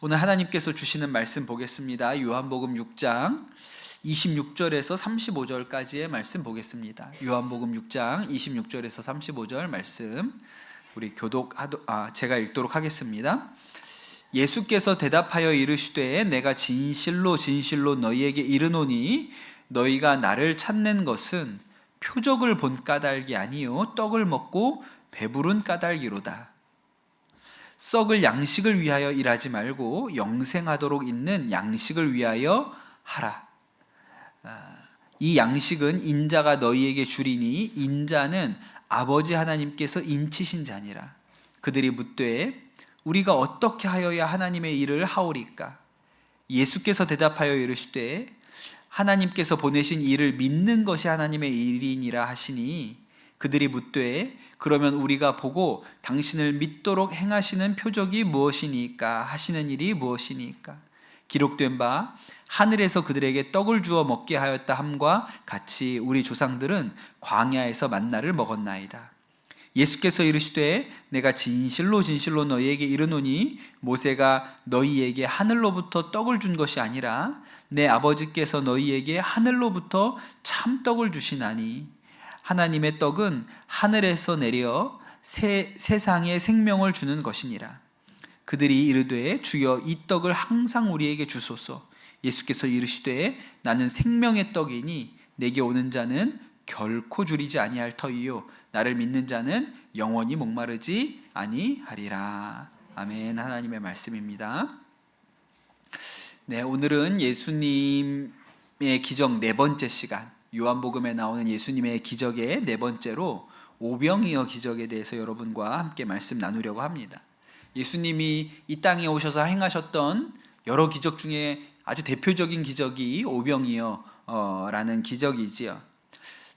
오늘 하나님께서 주시는 말씀 보겠습니다. 요한복음 6장 26절에서 35절까지의 말씀 보겠습니다. 요한복음 6장 26절에서 35절 말씀 우리 제가 읽도록 하겠습니다. 예수께서 대답하여 이르시되 내가 진실로 진실로 너희에게 이르노니 너희가 나를 찾는 것은 표적을 본 까닭이 아니요 떡을 먹고 배부른 까닭이로다. 썩을 양식을 위하여 일하지 말고 영생하도록 있는 양식을 위하여 하라. 이 양식은 인자가 너희에게 주리니 인자는 아버지 하나님께서 인치신 자니라. 그들이 묻되 우리가 어떻게 하여야 하나님의 일을 하오리까? 예수께서 대답하여 이르시되 하나님께서 보내신 이를 믿는 것이 하나님의 일이니라 하시니 그들이 묻되 그러면 우리가 보고 당신을 믿도록 행하시는 표적이 무엇이니까? 하시는 일이 무엇이니까? 기록된 바 하늘에서 그들에게 떡을 주어 먹게 하였다 함과 같이 우리 조상들은 광야에서 만나를 먹었나이다. 예수께서 이르시되 내가 진실로 진실로 너희에게 이르노니 모세가 너희에게 하늘로부터 떡을 준 것이 아니라 내 아버지께서 너희에게 하늘로부터 참떡을 주시나니 하나님의 떡은 하늘에서 내려 세상에 생명을 주는 것이니라. 그들이 이르되 주여 이 떡을 항상 우리에게 주소서. 예수께서 이르시되 나는 생명의 떡이니 내게 오는 자는 결코 줄이지 아니할 터이요 나를 믿는 자는 영원히 목마르지 아니하리라. 아멘. 하나님의 말씀입니다. 네, 오늘은 예수님의 기적 네 번째 시간, 요한복음에 나오는 예수님의 기적의 네 번째로 오병이어 기적에 대해서 여러분과 함께 말씀 나누려고 합니다. 예수님이 이 땅에 오셔서 행하셨던 여러 기적 중에 아주 대표적인 기적이 오병이어라는 기적이지요.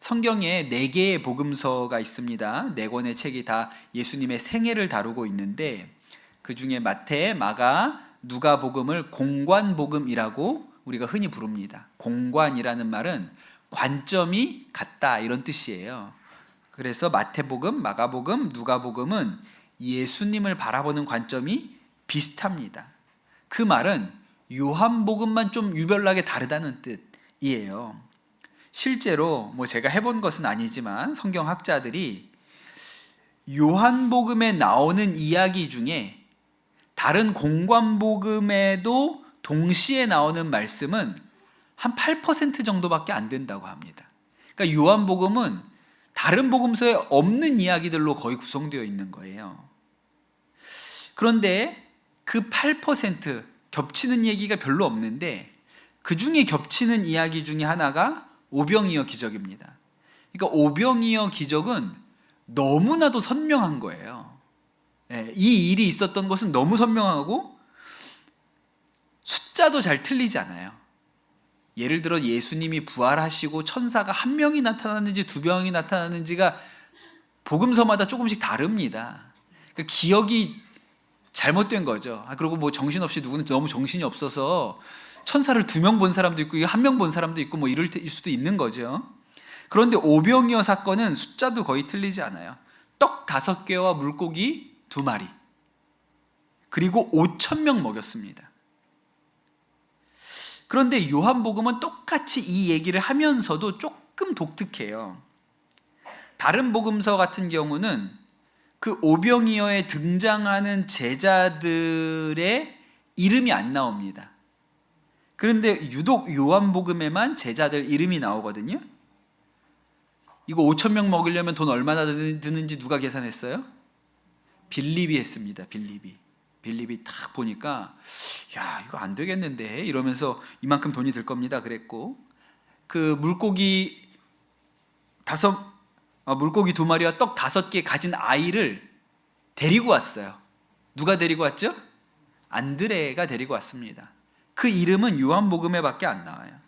성경에 4개의 복음서가 있습니다. 4권의 책이 다 예수님의 생애를 다루고 있는데 그 중에 마태, 마가, 누가복음을 공관복음이라고 우리가 흔히 부릅니다. 공관이라는 말은 관점이 같다 이런 뜻이에요. 그래서 마태복음, 마가복음, 누가복음은 예수님을 바라보는 관점이 비슷합니다. 그 말은 요한복음만 좀 유별나게 다르다는 뜻이에요. 실제로 제가 해본 것은 아니지만 성경학자들이 요한복음에 나오는 이야기 중에 다른 공관복음에도 동시에 나오는 말씀은 한 8% 정도밖에 안 된다고 합니다. 그러니까 요한복음은 다른 복음서에 없는 이야기들로 거의 구성되어 있는 거예요. 그런데 그 8% 겹치는 얘기가 별로 없는데 그 중에 겹치는 이야기 중에 하나가 오병이어 기적입니다. 그러니까 오병이어 기적은 너무나도 선명한 거예요. 이 일이 있었던 것은 너무 선명하고 숫자도 잘 틀리지 않아요. 예를 들어 예수님이 부활하시고 천사가 1명이 나타났는지 2명이 나타났는지가 복음서마다 조금씩 다릅니다. 그러니까 기억이 잘못된 거죠. 그리고 정신없이 누구는 너무 정신이 없어서 천사를 2명 본 사람도 있고 1명 본 사람도 있고 이럴 수도 있는 거죠. 그런데 오병이어 사건은 숫자도 거의 틀리지 않아요. 떡 5개와 물고기 2마리 그리고 5,000명 먹였습니다. 그런데 요한복음은 똑같이 이 얘기를 하면서도 조금 독특해요. 다른 복음서 같은 경우는 그 오병이어에 등장하는 제자들의 이름이 안 나옵니다. 그런데 유독 요한복음에만 제자들 이름이 나오거든요. 이거 5,000명 먹이려면 돈 얼마나 드는지 누가 계산했어요? 빌립이 했습니다. 빌립이 딱 보니까 야 이거 안 되겠는데 이러면서 이만큼 돈이 들 겁니다 그랬고 그 물고기 2마리와 떡 5개 가진 아이를 데리고 왔어요. 누가 데리고 왔죠? 안드레가 데리고 왔습니다. 그 이름은 요한복음에 밖에 안 나와요.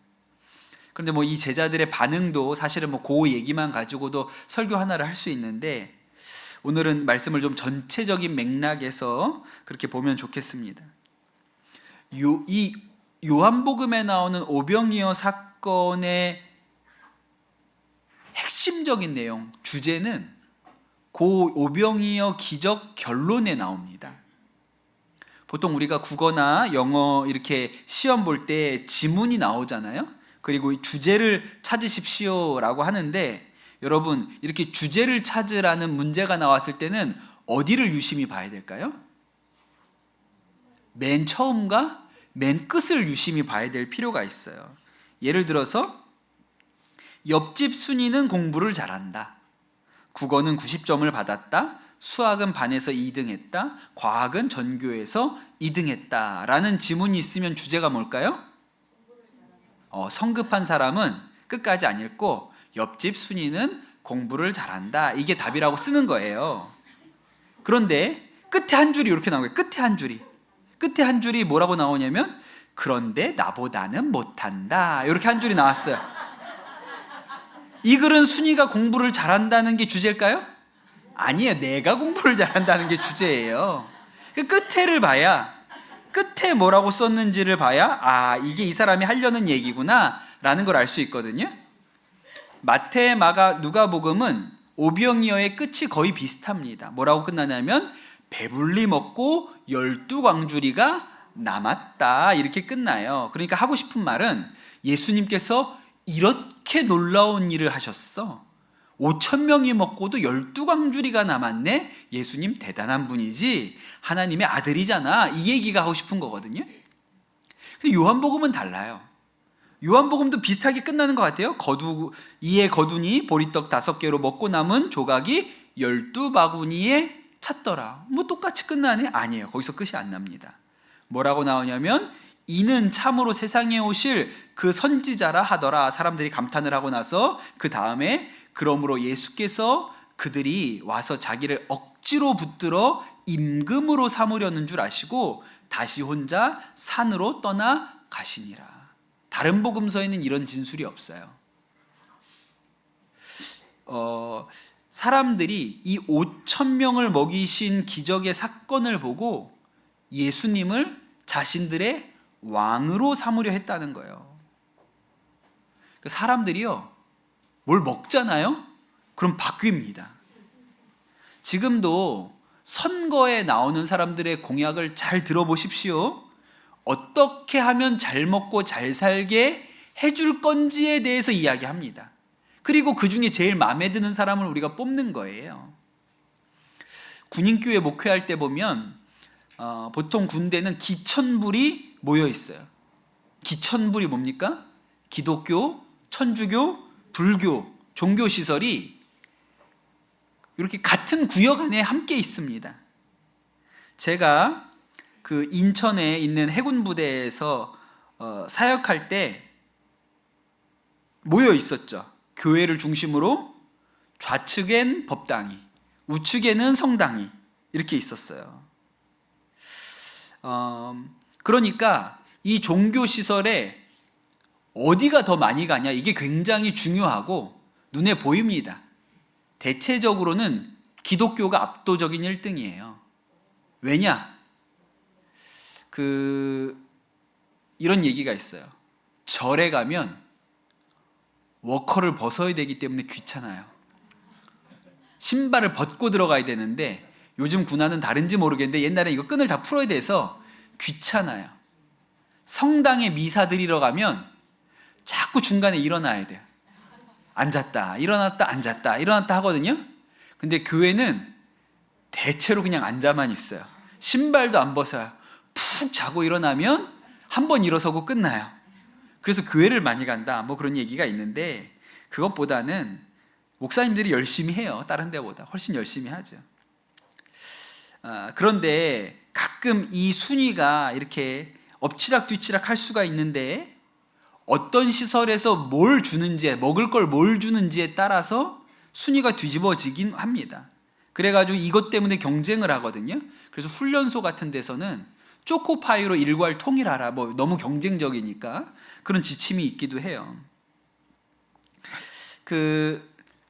그런데 이 제자들의 반응도 사실은 그 얘기만 가지고도 설교 하나를 할 수 있는데 오늘은 말씀을 좀 전체적인 맥락에서 그렇게 보면 좋겠습니다. 이 요한복음에 나오는 오병이어 사건의 핵심적인 내용, 주제는 그 오병이어 기적 결론에 나옵니다. 보통 우리가 국어나 영어 이렇게 시험 볼 때 지문이 나오잖아요. 그리고 주제를 찾으십시오라고 하는데, 여러분 이렇게 주제를 찾으라는 문제가 나왔을 때는 어디를 유심히 봐야 될까요? 맨 처음과 맨 끝을 유심히 봐야 될 필요가 있어요. 예를 들어서 옆집 순이는 공부를 잘한다. 국어는 90점을 받았다. 수학은 반에서 2등했다. 과학은 전교에서 2등했다. 라는 지문이 있으면 주제가 뭘까요? 성급한 사람은 끝까지 안 읽고 옆집 순이는 공부를 잘한다. 이게 답이라고 쓰는 거예요. 그런데 끝에 한 줄이 이렇게 나온 거예요. 끝에 한 줄이. 끝에 한 줄이 뭐라고 나오냐면 그런데 나보다는 못한다. 이렇게 한 줄이 나왔어요. 이 글은 순이가 공부를 잘한다는 게 주제일까요? 아니에요. 내가 공부를 잘한다는 게 주제예요. 그 끝에를 봐야, 끝에 뭐라고 썼는지를 봐야 이게 이 사람이 하려는 얘기구나 라는 걸 알 수 있거든요. 마태, 마가, 누가복음은 오병이어의 끝이 거의 비슷합니다. 뭐라고 끝나냐면 배불리 먹고 12광주리가 남았다 이렇게 끝나요. 그러니까 하고 싶은 말은 예수님께서 이렇게 놀라운 일을 하셨어. 5,000명이 먹고도 12광주리가 남았네. 예수님 대단한 분이지. 하나님의 아들이잖아. 이 얘기가 하고 싶은 거거든요. 근데 요한복음은 달라요. 요한복음도 비슷하게 끝나는 것 같아요. 이에 거두니 보리떡 5개로 먹고 남은 조각이 12바구니에 찼더라. 뭐 똑같이 끝나네? 아니에요. 거기서 끝이 안 납니다. 뭐라고 나오냐면 이는 참으로 세상에 오실 그 선지자라 하더라. 사람들이 감탄을 하고 나서 그 다음에 그러므로 예수께서 그들이 와서 자기를 억지로 붙들어 임금으로 삼으려는 줄 아시고 다시 혼자 산으로 떠나 가시니라. 다른 복음서에는 이런 진술이 없어요. 사람들이 이 5,000명을 먹이신 기적의 사건을 보고 예수님을 자신들의 왕으로 삼으려 했다는 거예요. 사람들이요, 뭘 먹잖아요? 그럼 바뀝니다. 지금도 선거에 나오는 사람들의 공약을 잘 들어보십시오. 어떻게 하면 잘 먹고 잘 살게 해줄 건지에 대해서 이야기합니다. 그리고 그 중에 제일 마음에 드는 사람을 우리가 뽑는 거예요. 군인교회 목회할 때 보면 보통 군대는 기천불이 모여 있어요. 기천불이 뭡니까? 기독교, 천주교, 불교, 종교시설이 이렇게 같은 구역 안에 함께 있습니다. 제가 그 인천에 있는 해군부대에서 사역할 때 모여 있었죠. 교회를 중심으로 좌측엔 법당이, 우측에는 성당이 이렇게 있었어요. 그러니까 이 종교시설에 어디가 더 많이 가냐, 이게 굉장히 중요하고 눈에 보입니다. 대체적으로는 기독교가 압도적인 1등이에요. 왜냐? 이런 얘기가 있어요. 절에 가면 워커를 벗어야 되기 때문에 귀찮아요. 신발을 벗고 들어가야 되는데 요즘 군화는 다른지 모르겠는데 옛날에 이거 끈을 다 풀어야 돼서 귀찮아요. 성당에 미사 드리러 가면 자꾸 중간에 일어나야 돼요. 앉았다 일어났다 앉았다 일어났다 하거든요. 근데 교회는 대체로 그냥 앉아만 있어요. 신발도 안 벗어요. 푹 자고 일어나면 한 번 일어서고 끝나요. 그래서 교회를 많이 간다 뭐 그런 얘기가 있는데, 그것보다는 목사님들이 열심히 해요. 다른 데보다 훨씬 열심히 하죠. 그런데 가끔 이 순위가 이렇게 엎치락뒤치락 할 수가 있는데, 어떤 시설에서 뭘 주는지, 먹을 걸 뭘 주는지에 따라서 순위가 뒤집어지긴 합니다. 그래가지고 이것 때문에 경쟁을 하거든요. 그래서 훈련소 같은 데서는 초코파이로 일괄 통일하라, 뭐 너무 경쟁적이니까 그런 지침이 있기도 해요.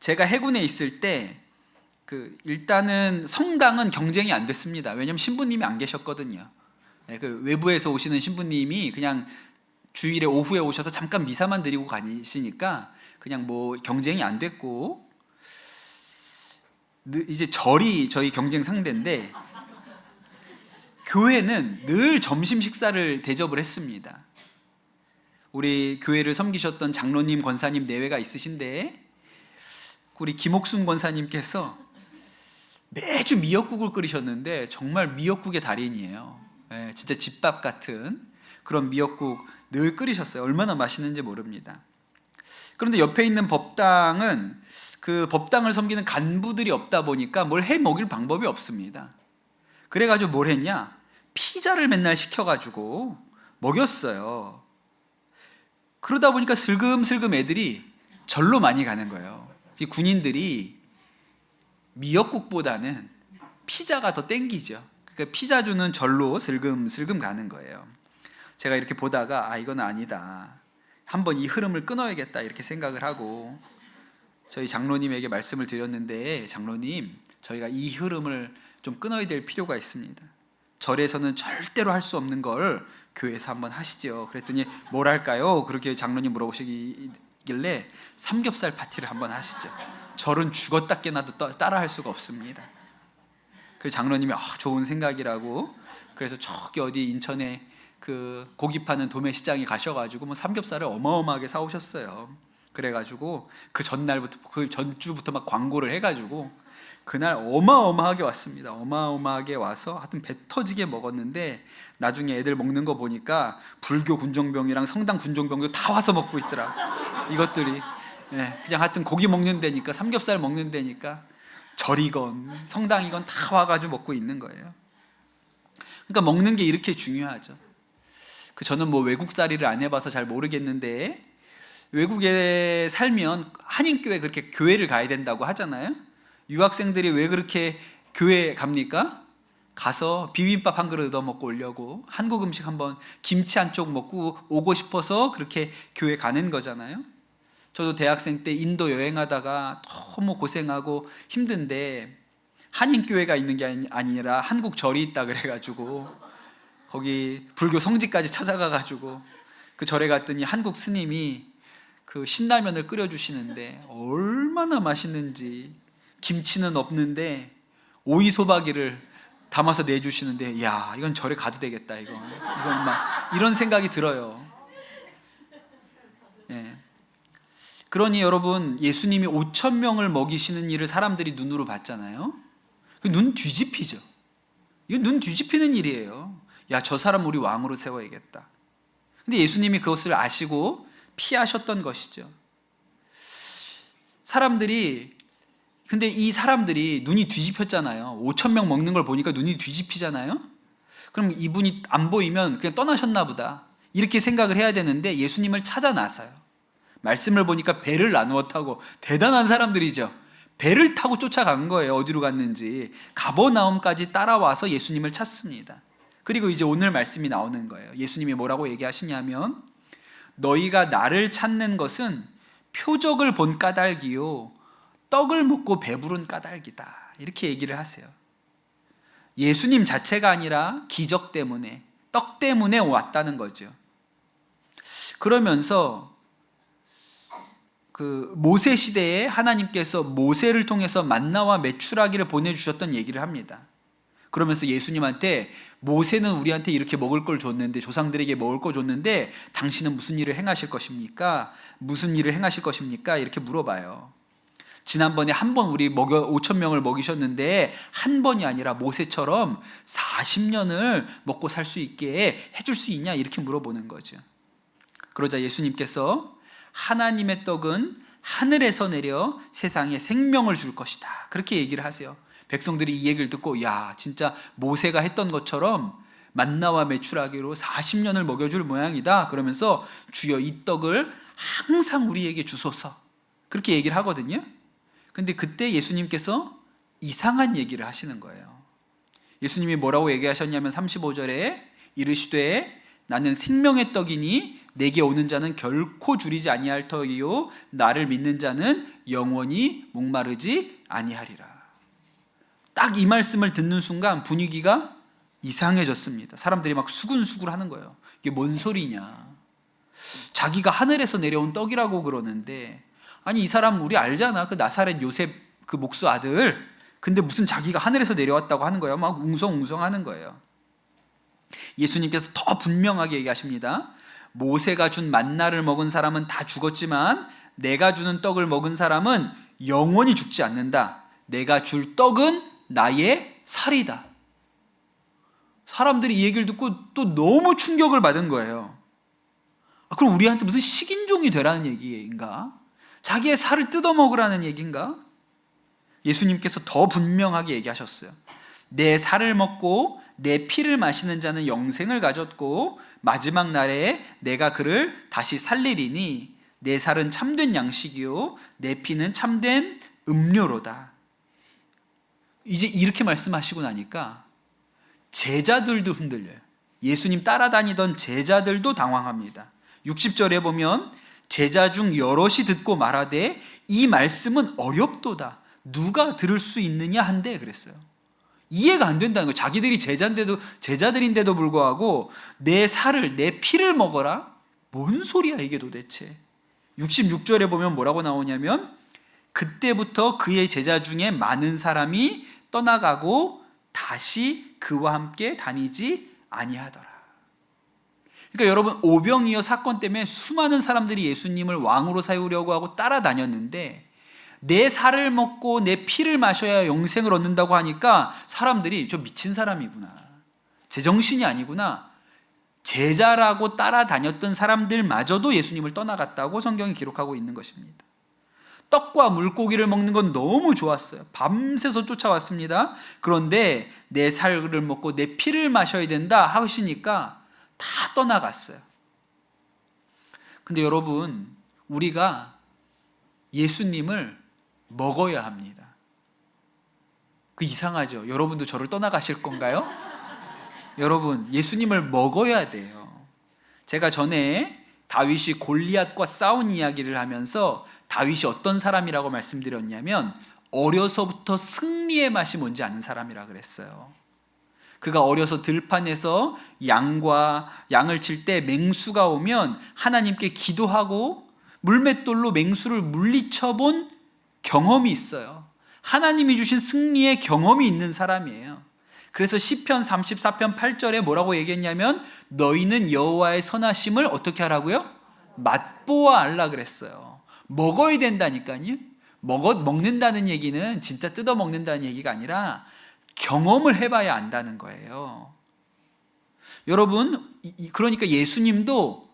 제가 해군에 있을 때 일단은 성당은 경쟁이 안 됐습니다. 왜냐하면 신부님이 안 계셨거든요. 외부에서 오시는 신부님이 그냥 주일에 오후에 오셔서 잠깐 미사만 드리고 가시니까 그냥 뭐 경쟁이 안 됐고, 이제 절이 저희 경쟁 상대인데 교회는 늘 점심 식사를 대접을 했습니다. 우리 교회를 섬기셨던 장로님, 권사님 내외가 있으신데 우리 김옥순 권사님께서 매주 미역국을 끓이셨는데 정말 미역국의 달인이에요. 진짜 집밥 같은 그런 미역국 늘 끓이셨어요. 얼마나 맛있는지 모릅니다. 그런데 옆에 있는 법당은 그 법당을 섬기는 간부들이 없다 보니까 뭘 해 먹일 방법이 없습니다. 그래가지고 뭘 했냐? 피자를 맨날 시켜가지고 먹였어요. 그러다 보니까 슬금슬금 애들이 절로 많이 가는 거예요. 군인들이 미역국보다는 피자가 더 땡기죠. 그러니까 피자 주는 절로 슬금슬금 가는 거예요. 제가 이렇게 보다가 이건 아니다, 한번 이 흐름을 끊어야겠다 이렇게 생각을 하고 저희 장로님에게 말씀을 드렸는데, 장로님, 저희가 이 흐름을 좀 끊어야 될 필요가 있습니다. 절에서는 절대로 할 수 없는 걸 교회에서 한번 하시죠. 그랬더니 뭘 할까요? 그렇게 장로님 물어보시길래 삼겹살 파티를 한번 하시죠. 절은 죽었다 깨나도 따라 할 수가 없습니다. 그래서 장로님이 좋은 생각이라고, 그래서 저기 어디 인천에 그 고기 파는 도매시장에 가셔가지고 삼겹살을 어마어마하게 사오셨어요. 그래가지고 그 전날부터, 그 전주부터 막 광고를 해가지고 그날 어마어마하게 왔습니다. 어마어마하게 와서 하여튼 배 터지게 먹었는데, 나중에 애들 먹는 거 보니까 불교 군종병이랑 성당 군종병도 다 와서 먹고 있더라. 이것들이 그냥 하여튼 고기 먹는 데니까, 삼겹살 먹는 데니까 절이건 성당이건 다 와가지고 먹고 있는 거예요. 그러니까 먹는 게 이렇게 중요하죠. 저는 외국살이를 안 해봐서 잘 모르겠는데, 외국에 살면 한인교회, 그렇게 교회를 가야 된다고 하잖아요. 유학생들이 왜 그렇게 교회 갑니까? 가서 비빔밥 한 그릇 얻어 먹고 오려고, 한국 음식 한번, 김치 한 쪽 먹고 오고 싶어서 그렇게 교회 가는 거잖아요. 저도 대학생 때 인도 여행하다가 너무 고생하고 힘든데 한인교회가 있는 게 아니라 한국 절이 있다 그래가지고 거기 불교 성지까지 찾아가가지고 그 절에 갔더니 한국 스님이 그 신라면을 끓여주시는데 얼마나 맛있는지, 김치는 없는데 오이소박이를 담아서 내주시는데, 야, 이건 절에 가도 되겠다, 이건 막 이런 생각이 들어요. 그러니 여러분, 예수님이 5,000명을 먹이시는 일을 사람들이 눈으로 봤잖아요. 눈 뒤집히죠. 이건 눈 뒤집히는 일이에요. 야, 저 사람 우리 왕으로 세워야겠다. 근데 예수님이 그것을 아시고 피하셨던 것이죠. 근데 이 사람들이 눈이 뒤집혔잖아요. 5,000명 먹는 걸 보니까 눈이 뒤집히잖아요. 그럼 이분이 안 보이면 그냥 떠나셨나 보다, 이렇게 생각을 해야 되는데, 예수님을 찾아 나서요. 말씀을 보니까 배를 나누어 타고, 대단한 사람들이죠. 배를 타고 쫓아간 거예요. 어디로 갔는지. 가버나움까지 따라와서 예수님을 찾습니다. 그리고 이제 오늘 말씀이 나오는 거예요. 예수님이 뭐라고 얘기하시냐면, 너희가 나를 찾는 것은 표적을 본 까닭이요, 떡을 먹고 배부른 까닭이다, 이렇게 얘기를 하세요. 예수님 자체가 아니라 기적 때문에, 떡 때문에 왔다는 거죠. 그러면서 그 모세 시대에 하나님께서 모세를 통해서 만나와 메추라기를 보내주셨던 얘기를 합니다. 그러면서 예수님한테, 모세는 우리한테 이렇게 먹을 걸 줬는데, 조상들에게 먹을 걸 줬는데 당신은 무슨 일을 행하실 것입니까? 무슨 일을 행하실 것입니까? 이렇게 물어봐요. 지난번에 한 번 우리 5,000명을 먹이셨는데 한 번이 아니라 모세처럼 40년을 먹고 살 수 있게 해줄 수 있냐? 이렇게 물어보는 거죠. 그러자 예수님께서, 하나님의 떡은 하늘에서 내려 세상에 생명을 줄 것이다, 그렇게 얘기를 하세요. 백성들이 이 얘기를 듣고, 야, 진짜 모세가 했던 것처럼 만나와 메추라기로 40년을 먹여줄 모양이다, 그러면서 주여 이 떡을 항상 우리에게 주소서, 그렇게 얘기를 하거든요. 근데 그때 예수님께서 이상한 얘기를 하시는 거예요. 예수님이 뭐라고 얘기하셨냐면 35절에 이르시되 나는 생명의 떡이니 내게 오는 자는 결코 줄이지 아니할 터이요 나를 믿는 자는 영원히 목마르지 아니하리라. 딱 이 말씀을 듣는 순간 분위기가 이상해졌습니다. 사람들이 막 수군수군 하는 거예요. 이게 뭔 소리냐, 자기가 하늘에서 내려온 떡이라고 그러는데, 아니 이 사람 우리 알잖아, 그 나사렛 요셉 그 목수 아들, 근데 무슨 자기가 하늘에서 내려왔다고 하는 거예요. 막 웅성웅성 하는 거예요. 예수님께서 더 분명하게 얘기하십니다. 모세가 준 만나를 먹은 사람은 다 죽었지만 내가 주는 떡을 먹은 사람은 영원히 죽지 않는다. 내가 줄 떡은 나의 살이다. 사람들이 이 얘기를 듣고 또 너무 충격을 받은 거예요. 그럼 우리한테 무슨 식인종이 되라는 얘기인가? 자기의 살을 뜯어먹으라는 얘기인가? 예수님께서 더 분명하게 얘기하셨어요. 내 살을 먹고 내 피를 마시는 자는 영생을 가졌고 마지막 날에 내가 그를 다시 살리리니 내 살은 참된 양식이요 내 피는 참된 음료로다. 이제 이렇게 말씀하시고 나니까 제자들도 흔들려요. 예수님 따라다니던 제자들도 당황합니다. 60절에 보면 제자 중 여럿이 듣고 말하되 이 말씀은 어렵도다. 누가 들을 수 있느냐 한데 그랬어요. 이해가 안 된다는 거예요. 자기들이 제자들인데도 불구하고 내 살을 내 피를 먹어라? 뭔 소리야 이게 도대체. 66절에 보면 뭐라고 나오냐면 그때부터 그의 제자 중에 많은 사람이 떠나가고 다시 그와 함께 다니지 아니하더라. 그러니까 여러분 오병이어 사건 때문에 수많은 사람들이 예수님을 왕으로 세우려고 하고 따라다녔는데 내 살을 먹고 내 피를 마셔야 영생을 얻는다고 하니까 사람들이 저 미친 사람이구나, 제정신이 아니구나, 제자라고 따라다녔던 사람들마저도 예수님을 떠나갔다고 성경이 기록하고 있는 것입니다. 떡과 물고기를 먹는 건 너무 좋았어요. 밤새서 쫓아왔습니다. 그런데 내 살을 먹고 내 피를 마셔야 된다 하시니까 다 떠나갔어요. 근데 여러분, 우리가 예수님을 먹어야 합니다. 그 이상하죠? 여러분도 저를 떠나가실 건가요? 여러분, 예수님을 먹어야 돼요. 제가 전에 다윗이 골리앗과 싸운 이야기를 하면서 다윗이 어떤 사람이라고 말씀드렸냐면 어려서부터 승리의 맛이 뭔지 아는 사람이라 그랬어요. 그가 어려서 들판에서 양을 칠 때 맹수가 오면 하나님께 기도하고 물맷돌로 맹수를 물리쳐 본 경험이 있어요. 하나님이 주신 승리의 경험이 있는 사람이에요. 그래서 시편 34편 8절에 뭐라고 얘기했냐면 너희는 여호와의 선하심을 어떻게 하라고요? 맛보아 알라 그랬어요. 먹어야 된다니까요. 먹는다는 얘기는 진짜 뜯어 먹는다는 얘기가 아니라 경험을 해봐야 안다는 거예요. 여러분, 그러니까 예수님도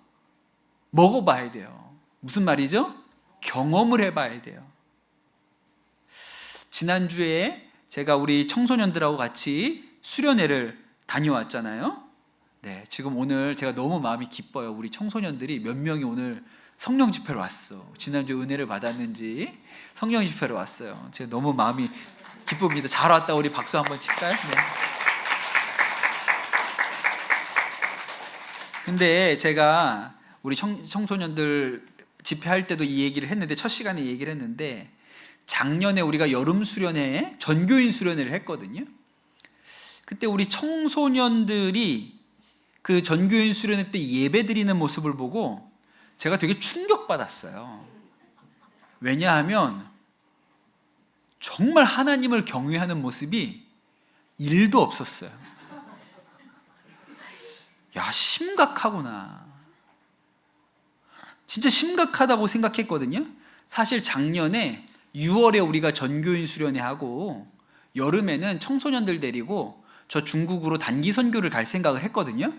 먹어봐야 돼요. 무슨 말이죠? 경험을 해봐야 돼요. 지난주에 제가 우리 청소년들하고 같이 수련회를 다녀왔잖아요. 네, 지금 오늘 제가 너무 마음이 기뻐요. 우리 청소년들이 몇 명이 오늘 성령 집회로 왔어. 지난주에 은혜를 받았는지 성령 집회로 왔어요. 제가 너무 마음이 기쁩니다. 잘 왔다. 우리 박수 한번 칠까요? 네. 근데 제가 우리 청소년들 집회할 때도 이 얘기를 했는데 첫 시간에 이 얘기를 했는데 작년에 우리가 여름 수련회에 전교인 수련회를 했거든요. 그때 우리 청소년들이 그 전교인 수련회 때 예배 드리는 모습을 보고 제가 되게 충격받았어요. 왜냐하면 정말 하나님을 경외하는 모습이 1도 없었어요. 야, 심각하구나. 진짜 심각하다고 생각했거든요. 사실 작년에 6월에 우리가 전교인 수련회 하고 여름에는 청소년들 데리고 저 중국으로 단기 선교를 갈 생각을 했거든요.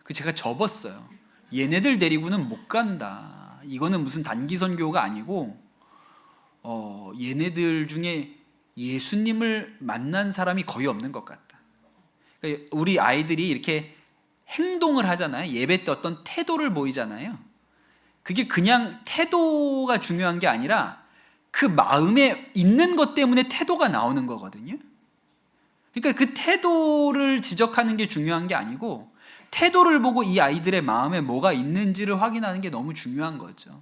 그 제가 접었어요. 얘네들 데리고는 못 간다. 이거는 무슨 단기 선교가 아니고 얘네들 중에 예수님을 만난 사람이 거의 없는 것 같다. 그러니까 우리 아이들이 이렇게 행동을 하잖아요. 예배 때 어떤 태도를 보이잖아요. 그게 그냥 태도가 중요한 게 아니라 그 마음에 있는 것 때문에 태도가 나오는 거거든요. 그러니까 그 태도를 지적하는 게 중요한 게 아니고 태도를 보고 이 아이들의 마음에 뭐가 있는지를 확인하는 게 너무 중요한 거죠.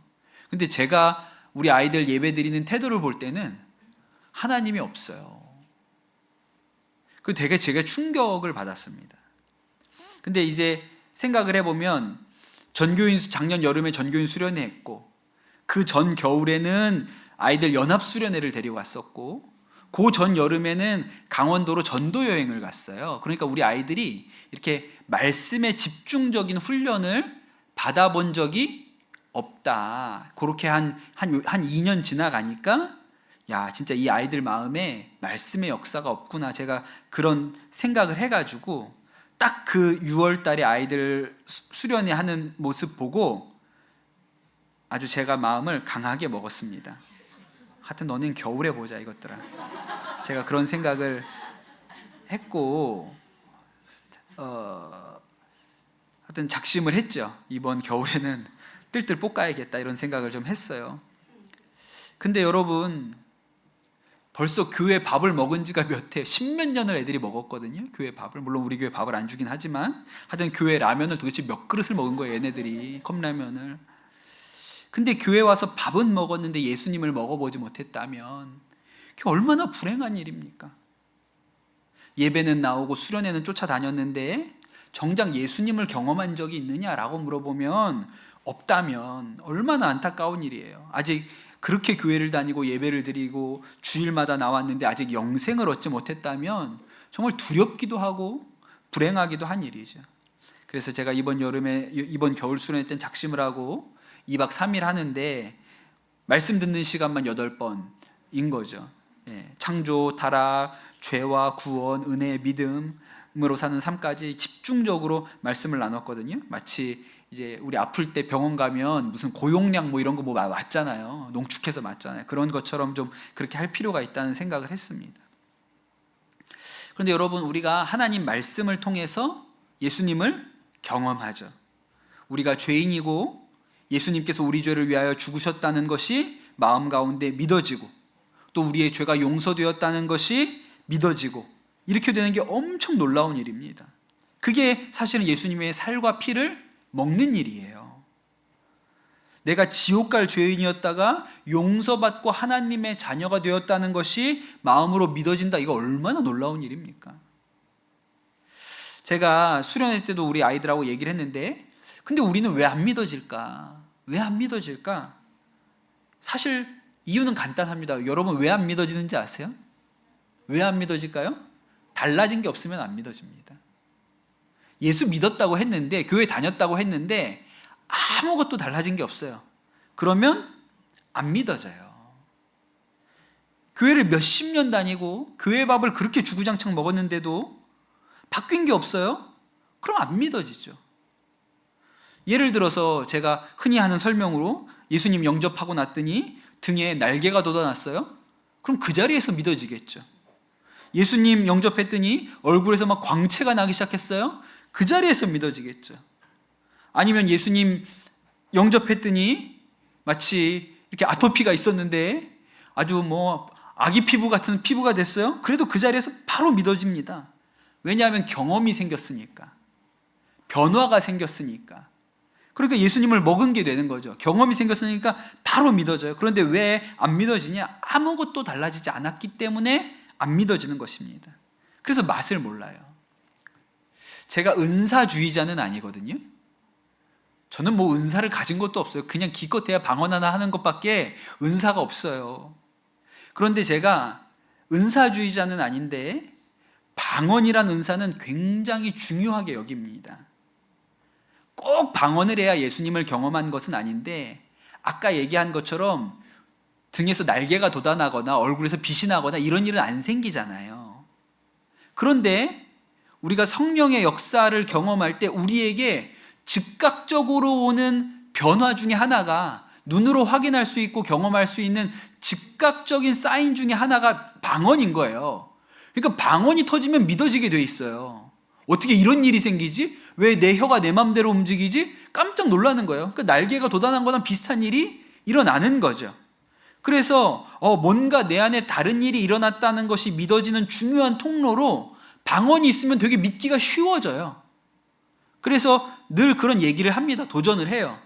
근데 제가 우리 아이들 예배 드리는 태도를 볼 때는 하나님이 없어요. 그 되게 제가 충격을 받았습니다. 근데 이제 생각을 해보면 작년 여름에 전교인 수련회 했고 그 전 겨울에는 아이들 연합 수련회를 데리고 왔었고 그 전 여름에는 강원도로 전도 여행을 갔어요. 그러니까 우리 아이들이 이렇게 말씀에 집중적인 훈련을 받아본 적이 없다. 그렇게 한 2년 지나가니까 야, 진짜 이 아이들 마음에 말씀의 역사가 없구나. 제가 그런 생각을 해가지고 딱 그 6월 달에 아이들 수련회 하는 모습 보고 아주 제가 마음을 강하게 먹었습니다. 하여튼 너는 겨울에 보자 이것들아. 제가 그런 생각을 했고 하여튼 작심을 했죠. 이번 겨울에는 뜰뜰 볶아야겠다 이런 생각을 좀 했어요. 근데 여러분 벌써 교회 밥을 먹은 지가 몇 해, 10몇 년을 애들이 먹었거든요. 교회 밥을. 물론 우리 교회 밥을 안 주긴 하지만 하여튼 교회 라면을 도대체 몇 그릇을 먹은 거예요. 얘네들이 컵라면을. 근데 교회 와서 밥은 먹었는데 예수님을 먹어보지 못했다면 그게 얼마나 불행한 일입니까? 예배는 나오고 수련회는 쫓아다녔는데 정작 예수님을 경험한 적이 있느냐라고 물어보면 없다면 얼마나 안타까운 일이에요. 아직 그렇게 교회를 다니고 예배를 드리고 주일마다 나왔는데 아직 영생을 얻지 못했다면 정말 두렵기도 하고 불행하기도 한 일이죠. 그래서 제가 이번 겨울 수련회 때 작심을 하고 2박 3일 하는데 말씀 듣는 시간만 8번인 거죠. 창조, 타락, 죄와 구원, 은혜, 믿음으로 사는 삶까지 집중적으로 말씀을 나눴거든요. 마치 이제 우리 아플 때 병원 가면 무슨 고용량 뭐 이런 거 뭐 맞잖아요. 농축해서 맞잖아요. 그런 것처럼 좀 그렇게 할 필요가 있다는 생각을 했습니다. 그런데 여러분 우리가 하나님 말씀을 통해서 예수님을 경험하죠. 우리가 죄인이고 예수님께서 우리 죄를 위하여 죽으셨다는 것이 마음 가운데 믿어지고 또 우리의 죄가 용서되었다는 것이 믿어지고 이렇게 되는 게 엄청 놀라운 일입니다. 그게 사실은 예수님의 살과 피를 먹는 일이에요. 내가 지옥 갈 죄인이었다가 용서받고 하나님의 자녀가 되었다는 것이 마음으로 믿어진다. 이거 얼마나 놀라운 일입니까? 제가 수련회 때도 우리 아이들하고 얘기를 했는데 근데 우리는 왜 안 믿어질까? 왜 안 믿어질까? 사실 이유는 간단합니다. 여러분 왜 안 믿어지는지 아세요? 왜 안 믿어질까요? 달라진 게 없으면 안 믿어집니다. 예수 믿었다고 했는데 교회 다녔다고 했는데 아무것도 달라진 게 없어요. 그러면 안 믿어져요. 교회를 몇십 년 다니고 교회 밥을 그렇게 주구장창 먹었는데도 바뀐 게 없어요? 그럼 안 믿어지죠. 예를 들어서 제가 흔히 하는 설명으로 예수님 영접하고 났더니 등에 날개가 돋아났어요? 그럼 그 자리에서 믿어지겠죠. 예수님 영접했더니 얼굴에서 막 광채가 나기 시작했어요? 그 자리에서 믿어지겠죠. 아니면 예수님 영접했더니 마치 이렇게 아토피가 있었는데 아주 뭐 아기 피부 같은 피부가 됐어요? 그래도 그 자리에서 바로 믿어집니다. 왜냐하면 경험이 생겼으니까. 변화가 생겼으니까. 그러니까 예수님을 먹은 게 되는 거죠. 경험이 생겼으니까 바로 믿어져요. 그런데 왜 안 믿어지냐? 아무것도 달라지지 않았기 때문에 안 믿어지는 것입니다. 그래서 맛을 몰라요. 제가 은사주의자는 아니거든요. 저는 뭐 은사를 가진 것도 없어요. 그냥 기껏해야 방언 하나 하는 것밖에 은사가 없어요. 그런데 제가 은사주의자는 아닌데 방언이란 은사는 굉장히 중요하게 여깁니다. 꼭 방언을 해야 예수님을 경험한 것은 아닌데 아까 얘기한 것처럼 등에서 날개가 돋아나거나 얼굴에서 빛이 나거나 이런 일은 안 생기잖아요. 그런데 우리가 성령의 역사를 경험할 때 우리에게 즉각적으로 오는 변화 중에 하나가 눈으로 확인할 수 있고 경험할 수 있는 즉각적인 사인 중에 하나가 방언인 거예요. 그러니까 방언이 터지면 믿어지게 돼 있어요. 어떻게 이런 일이 생기지? 왜 내 혀가 내 맘대로 움직이지? 깜짝 놀라는 거예요. 그러니까 날개가 돋아난 거랑 비슷한 일이 일어나는 거죠. 그래서 뭔가 내 안에 다른 일이 일어났다는 것이 믿어지는 중요한 통로로 방언이 있으면 되게 믿기가 쉬워져요. 그래서 늘 그런 얘기를 합니다. 도전을 해요.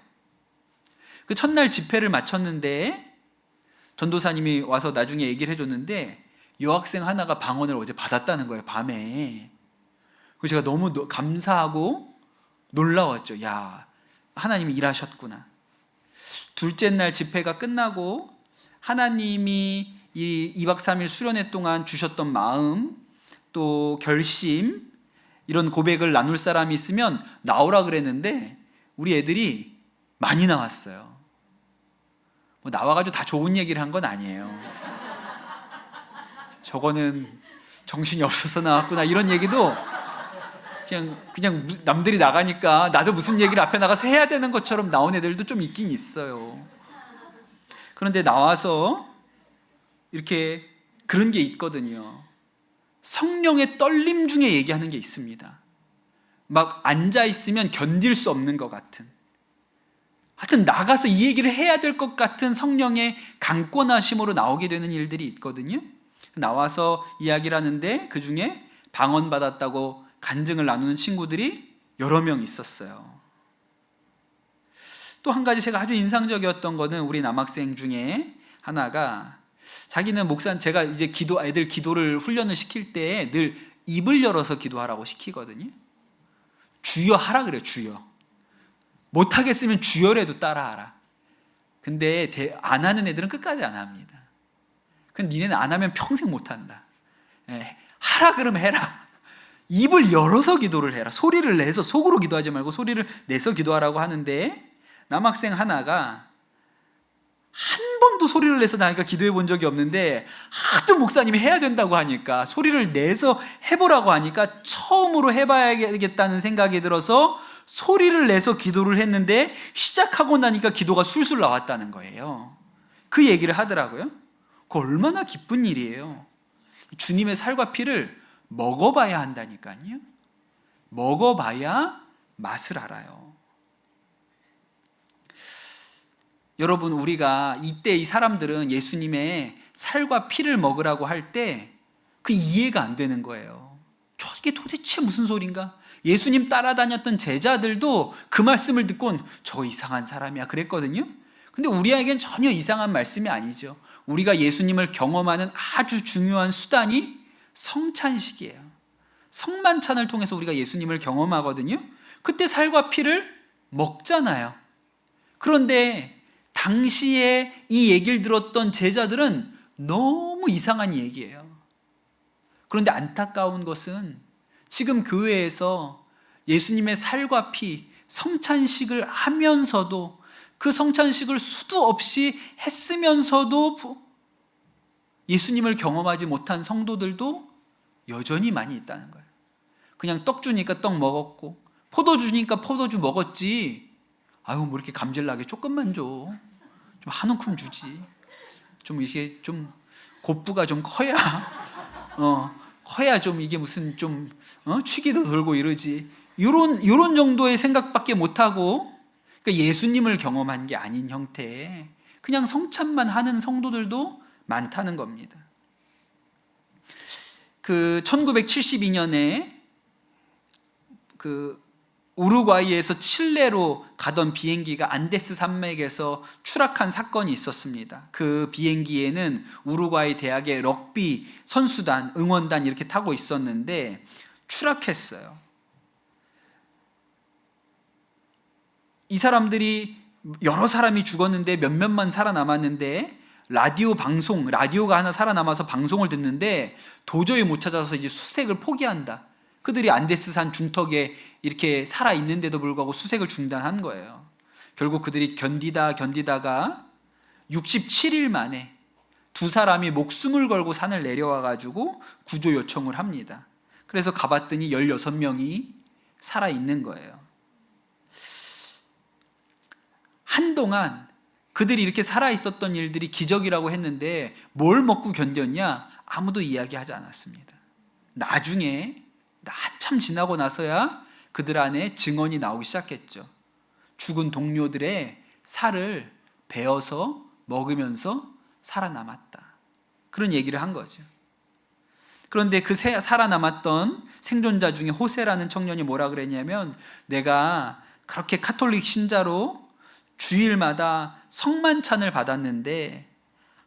그 첫날 집회를 마쳤는데 전도사님이 와서 나중에 얘기를 해줬는데 여학생 하나가 방언을 어제 받았다는 거예요. 밤에. 그래서 제가 너무 감사하고 놀라웠죠. 야, 하나님이 일하셨구나. 둘째 날 집회가 끝나고 하나님이 이 2박 3일 수련회 동안 주셨던 마음, 또 결심, 이런 고백을 나눌 사람이 있으면 나오라 그랬는데 우리 애들이 많이 나왔어요. 뭐 나와가지고 다 좋은 얘기를 한 건 아니에요. 저거는 정신이 없어서 나왔구나 이런 얘기도 그냥 남들이 나가니까 나도 무슨 얘기를 앞에 나가서 해야 되는 것처럼 나온 애들도 좀 있긴 있어요. 그런데 나와서 이렇게 그런 게 있거든요. 성령의 떨림 중에 얘기하는 게 있습니다. 막 앉아 있으면 견딜 수 없는 것 같은, 하여튼 나가서 이 얘기를 해야 될 것 같은 성령의 강권하심으로 나오게 되는 일들이 있거든요. 나와서 이야기를 하는데 그 중에 방언받았다고 간증을 나누는 친구들이 여러 명 있었어요. 또 한 가지 제가 아주 인상적이었던 거는 우리 남학생 중에 하나가 자기는 제가 이제 애들 기도를 훈련을 시킬 때 늘 입을 열어서 기도하라고 시키거든요. 주여 하라 그래요. 주여. 못하겠으면 주여라도 따라하라. 근데 안 하는 애들은 끝까지 안 합니다. 근데 니네는 안 하면 평생 못한다. 하라 그러면 해라. 입을 열어서 기도를 해라. 소리를 내서, 속으로 기도하지 말고 소리를 내서 기도하라고 하는데, 남학생 하나가 한 번도 소리를 내서 나니까 기도해 본 적이 없는데 하도 목사님이 해야 된다고 하니까, 소리를 내서 해보라고 하니까 처음으로 해봐야겠다는 생각이 들어서 소리를 내서 기도를 했는데 시작하고 나니까 기도가 술술 나왔다는 거예요. 그 얘기를 하더라고요. 그거 얼마나 기쁜 일이에요. 주님의 살과 피를 먹어봐야 한다니까요. 먹어봐야 맛을 알아요. 여러분, 우리가 이때 이 사람들은 예수님의 살과 피를 먹으라고 할 때 그 이해가 안 되는 거예요. 이게 도대체 무슨 소린가? 예수님 따라다녔던 제자들도 그 말씀을 듣고는 저 이상한 사람이야 그랬거든요. 근데 우리에겐 전혀 이상한 말씀이 아니죠. 우리가 예수님을 경험하는 아주 중요한 수단이 성찬식이에요. 성만찬을 통해서 우리가 예수님을 경험하거든요. 그때 살과 피를 먹잖아요. 그런데 당시에 이 얘기를 들었던 제자들은 너무 이상한 얘기예요. 그런데 안타까운 것은 지금 교회에서 예수님의 살과 피, 성찬식을 하면서도, 그 성찬식을 수도 없이 했으면서도 예수님을 경험하지 못한 성도들도 여전히 많이 있다는 거예요. 그냥 떡 주니까 떡 먹었고, 포도 주니까 포도주 먹었지, 아유 뭐 이렇게 감질나게 조금만 줘, 좀 한 움큼 주지, 좀 이게 좀 곱부가 좀 커야 좀 이게 무슨 좀 취기도 돌고 이러지, 요런 정도의 생각밖에 못하고, 그러니까 예수님을 경험한 게 아닌 형태의 그냥 성찬만 하는 성도들도 많다는 겁니다. 그 1972년에 그 우루과이에서 칠레로 가던 비행기가 안데스 산맥에서 추락한 사건이 있었습니다. 그 비행기에는 우루과이 대학의 럭비 선수단, 응원단 이렇게 타고 있었는데 추락했어요. 이 사람들이 여러 사람이 죽었는데 몇몇만 살아남았는데, 라디오가 하나 살아남아서 방송을 듣는데 도저히 못 찾아서 이제 수색을 포기한다. 그들이 안데스산 중턱에 이렇게 살아있는데도 불구하고 수색을 중단한 거예요. 결국 그들이 견디다가 67일 만에 두 사람이 목숨을 걸고 산을 내려와 가지고 구조 요청을 합니다. 그래서 가봤더니 16명이 살아있는 거예요. 한동안 그들이 이렇게 살아있었던 일들이 기적이라고 했는데 뭘 먹고 견뎠냐? 아무도 이야기하지 않았습니다. 나중에 한참 지나고 나서야 그들 안에 증언이 나오기 시작했죠. 죽은 동료들의 살을 베어서 먹으면서 살아남았다, 그런 얘기를 한 거죠. 그런데 그 살아남았던 생존자 중에 호세라는 청년이 뭐라 그랬냐면, 내가 그렇게 카톨릭 신자로 주일마다 성만찬을 받았는데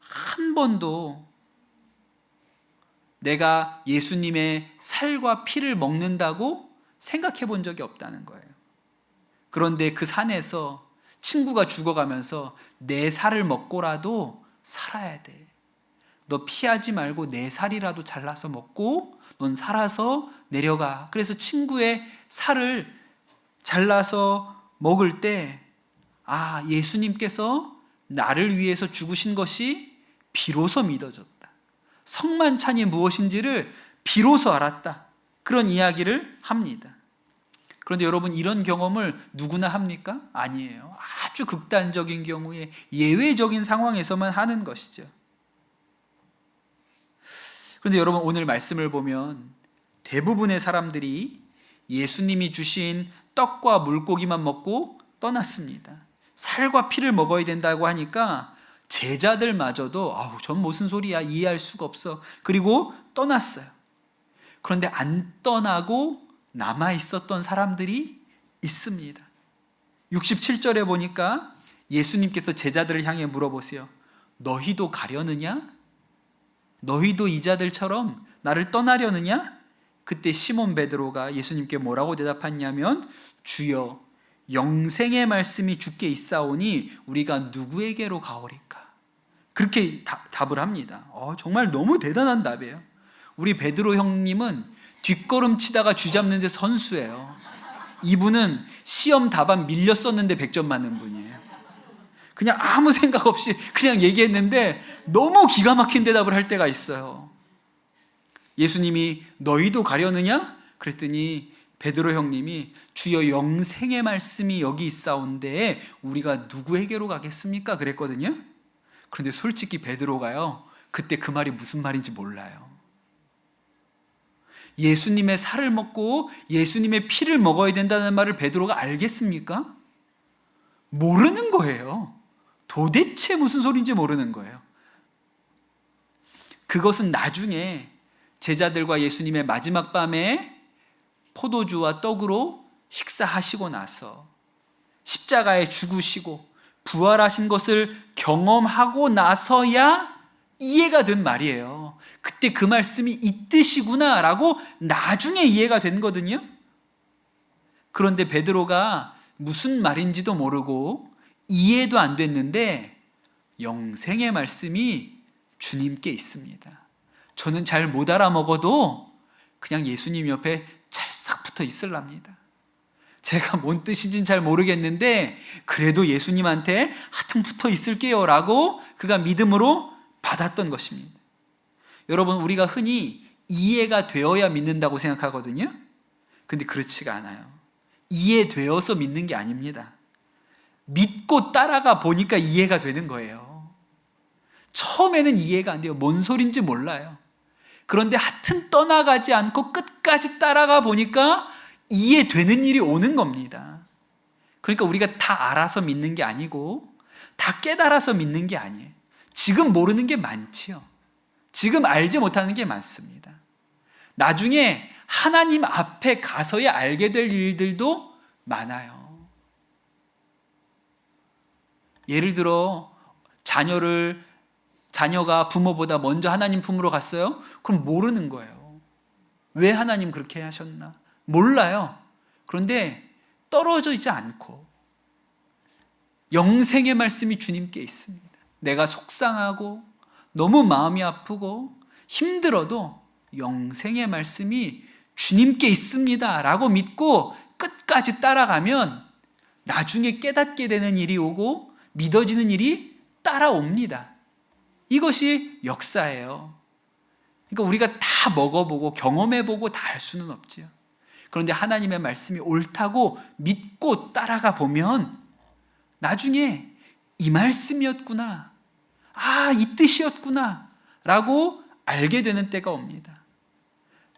한 번도 내가 예수님의 살과 피를 먹는다고 생각해 본 적이 없다는 거예요. 그런데 그 산에서 친구가 죽어가면서 내 살을 먹고라도 살아야 돼, 너 피하지 말고 내 살이라도 잘라서 먹고 넌 살아서 내려가. 그래서 친구의 살을 잘라서 먹을 때 예수님께서 나를 위해서 죽으신 것이 비로소 믿어졌다. 성만찬이 무엇인지를 비로소 알았다. 그런 이야기를 합니다. 그런데 여러분, 이런 경험을 누구나 합니까? 아니에요. 아주 극단적인 경우에 예외적인 상황에서만 하는 것이죠. 그런데 여러분, 오늘 말씀을 보면 대부분의 사람들이 예수님이 주신 떡과 물고기만 먹고 떠났습니다. 살과 피를 먹어야 된다고 하니까 제자들마저도 전 무슨 소리야, 이해할 수가 없어. 그리고 떠났어요. 그런데 안 떠나고 남아 있었던 사람들이 있습니다. 67절에 보니까 예수님께서 제자들을 향해 물어보세요. 너희도 가려느냐? 너희도 이 자들처럼 나를 떠나려느냐? 그때 시몬 베드로가 예수님께 뭐라고 대답했냐면, 주여, 영생의 말씀이 주께 있사오니 우리가 누구에게로 가오리까? 그렇게 답을 합니다. 정말 너무 대단한 답이에요. 우리 베드로 형님은 뒷걸음치다가 쥐잡는 데 선수예요. 이분은 시험 답안 밀렸었는데 100점 맞는 분이에요. 그냥 아무 생각 없이 그냥 얘기했는데 너무 기가 막힌 대답을 할 때가 있어요. 예수님이 너희도 가려느냐? 그랬더니 베드로 형님이 주여, 영생의 말씀이 여기 있사온데 우리가 누구에게로 가겠습니까? 그랬거든요. 그런데 솔직히 베드로가요, 그때 그 말이 무슨 말인지 몰라요. 예수님의 살을 먹고 예수님의 피를 먹어야 된다는 말을 베드로가 알겠습니까? 모르는 거예요. 도대체 무슨 소리인지 모르는 거예요. 그것은 나중에 제자들과 예수님의 마지막 밤에 포도주와 떡으로 식사하시고 나서 십자가에 죽으시고 부활하신 것을 경험하고 나서야 이해가 된 말이에요. 그때 그 말씀이 이 뜻이구나 라고 나중에 이해가 된 거거든요. 그런데 베드로가 무슨 말인지도 모르고 이해도 안 됐는데 영생의 말씀이 주님께 있습니다. 저는 잘 못 알아먹어도 그냥 예수님 옆에 찰싹 붙어 있으랍니다. 제가 뭔 뜻인지는 잘 모르겠는데 그래도 예수님한테 하여튼 붙어 있을게요 라고 그가 믿음으로 받았던 것입니다. 여러분, 우리가 흔히 이해가 되어야 믿는다고 생각하거든요. 근데 그렇지가 않아요. 이해되어서 믿는 게 아닙니다. 믿고 따라가 보니까 이해가 되는 거예요. 처음에는 이해가 안 돼요. 뭔 소린지 몰라요. 그런데 하여튼 떠나가지 않고 끝까지 따라가 보니까 이해되는 일이 오는 겁니다. 그러니까 우리가 다 알아서 믿는 게 아니고 다 깨달아서 믿는 게 아니에요. 지금 모르는 게 많지요. 지금 알지 못하는 게 많습니다. 나중에 하나님 앞에 가서야 알게 될 일들도 많아요. 예를 들어 자녀가 부모보다 먼저 하나님 품으로 갔어요? 그럼 모르는 거예요. 왜 하나님 그렇게 하셨나? 몰라요. 그런데 떨어져 있지 않고 영생의 말씀이 주님께 있습니다. 내가 속상하고 너무 마음이 아프고 힘들어도 영생의 말씀이 주님께 있습니다 라고 믿고 끝까지 따라가면 나중에 깨닫게 되는 일이 오고 믿어지는 일이 따라옵니다. 이것이 역사예요. 그러니까 우리가 다 먹어보고 경험해보고 다 알 수는 없지요. 그런데 하나님의 말씀이 옳다고 믿고 따라가 보면 나중에 이 말씀이었구나, 이 뜻이었구나 라고 알게 되는 때가 옵니다.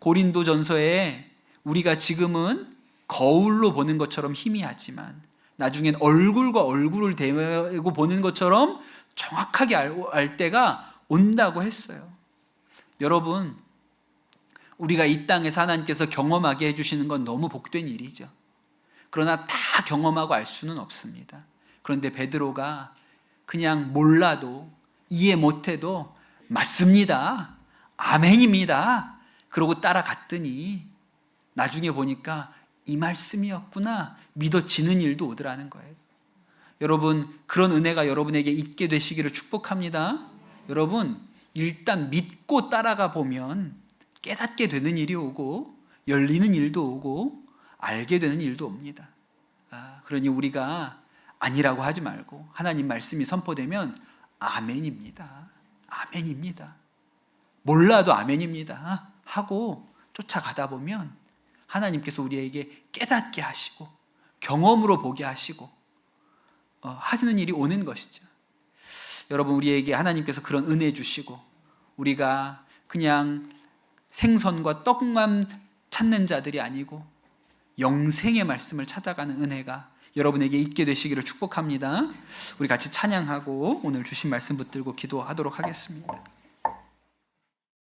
고린도전서에 우리가 지금은 거울로 보는 것처럼 희미하지만 나중엔 얼굴과 얼굴을 대고 보는 것처럼 정확하게 알 때가 온다고 했어요. 여러분, 우리가 이 땅에서 하나님께서 경험하게 해주시는 건 너무 복된 일이죠. 그러나 다 경험하고 알 수는 없습니다. 그런데 베드로가 그냥 몰라도 이해 못해도 맞습니다, 아멘입니다 그러고 따라갔더니 나중에 보니까 이 말씀이었구나 믿어지는 일도 오더라는 거예요. 여러분, 그런 은혜가 여러분에게 있게 되시기를 축복합니다. 여러분, 일단 믿고 따라가 보면 깨닫게 되는 일이 오고 열리는 일도 오고 알게 되는 일도 옵니다. 그러니 우리가 아니라고 하지 말고 하나님 말씀이 선포되면 아멘입니다. 아멘입니다. 몰라도 아멘입니다 하고 쫓아가다 보면 하나님께서 우리에게 깨닫게 하시고 경험으로 보게 하시고 하시는 일이 오는 것이죠. 여러분, 우리에게 하나님께서 그런 은혜 주시고 우리가 그냥 생선과 떡만 찾는 자들이 아니고 영생의 말씀을 찾아가는 은혜가 여러분에게 있게 되시기를 축복합니다. 우리 같이 찬양하고 오늘 주신 말씀 붙들고 기도하도록 하겠습니다.